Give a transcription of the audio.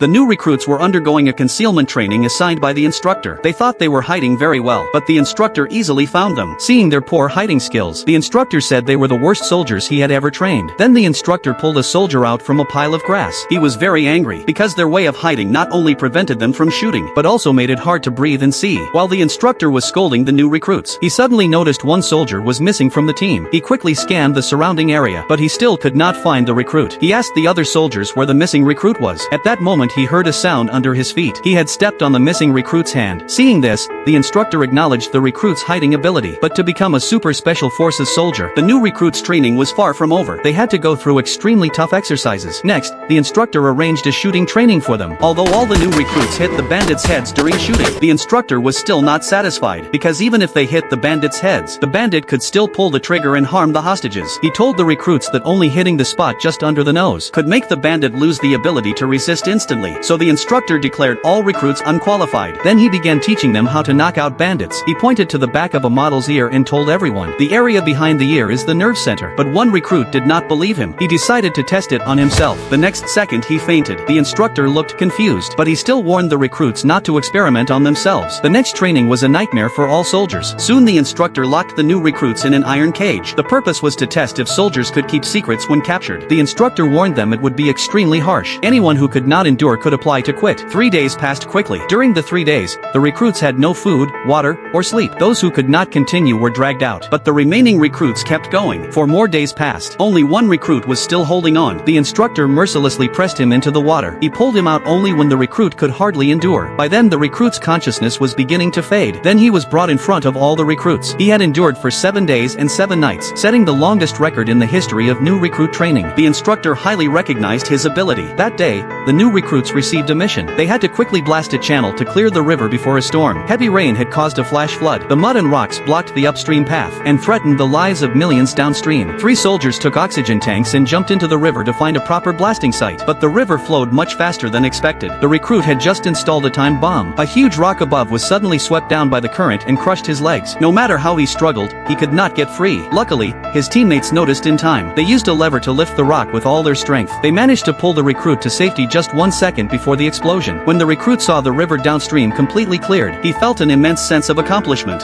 The new recruits were undergoing a concealment training assigned by the instructor. They thought they were hiding very well, but the instructor easily found them. Seeing their poor hiding skills, the instructor said they were the worst soldiers he had ever trained. Then the instructor pulled a soldier out from a pile of grass. He was very angry, because their way of hiding not only prevented them from shooting, but also made it hard to breathe and see. While the instructor was scolding the new recruits, he suddenly noticed one soldier was missing from the team. He quickly scanned the surrounding area, but he still could not find the recruit. He asked the other soldiers where the missing recruit was. At that moment he heard a sound under his feet. He had stepped on the missing recruit's hand. Seeing this, the instructor acknowledged the recruit's hiding ability. But to become a super special forces soldier, the new recruit's training was far from over. They had to go through extremely tough exercises. Next, the instructor arranged a shooting training for them. Although all the new recruits hit the bandits' heads during shooting, the instructor was still not satisfied, because even if they hit the bandits' heads, the bandit could still pull the trigger and harm the hostages. He told the recruits that only hitting the spot just under the nose could make the bandit lose the ability to resist instantly. So the instructor declared all recruits unqualified. Then he began teaching them how to knock out bandits. He pointed to the back of a model's ear and told everyone, the area behind the ear is the nerve center. But one recruit did not believe him. He decided to test it on himself. The next second he fainted. The instructor looked confused, but he still warned the recruits not to experiment on themselves. The next training was a nightmare for all soldiers. Soon the instructor locked the new recruits in an iron cage. The purpose was to test if soldiers could keep secrets when captured. The instructor warned them it would be extremely harsh. Anyone who could not endure could apply to quit. 3 days passed quickly. During the 3 days, the recruits had no food, water, or sleep. Those who could not continue were dragged out. But the remaining recruits kept going. 4 more days passed. Only one recruit was still holding on. The instructor mercilessly pressed him into the water. He pulled him out only when the recruit could hardly endure. By then the recruit's consciousness was beginning to fade. Then he was brought in front of all the recruits. He had endured for 7 days and 7 nights, setting the longest record in the history of new recruit training. The instructor highly recognized his ability. That day, the new recruits received a mission. They had to quickly blast a channel to clear the river before a storm. Heavy rain had caused a flash flood. The mud and rocks blocked the upstream path and threatened the lives of millions downstream. 3 soldiers took oxygen tanks and jumped into the river to find a proper blasting site. But the river flowed much faster than expected. The recruit had just installed a time bomb. A huge rock above was suddenly swept down by the current and crushed his legs. No matter how he struggled, he could not get free. Luckily, his teammates noticed in time. They used a lever to lift the rock with all their strength. They managed to pull the recruit to safety just 1 second before the explosion. When the recruit saw the river downstream completely cleared, he felt an immense sense of accomplishment.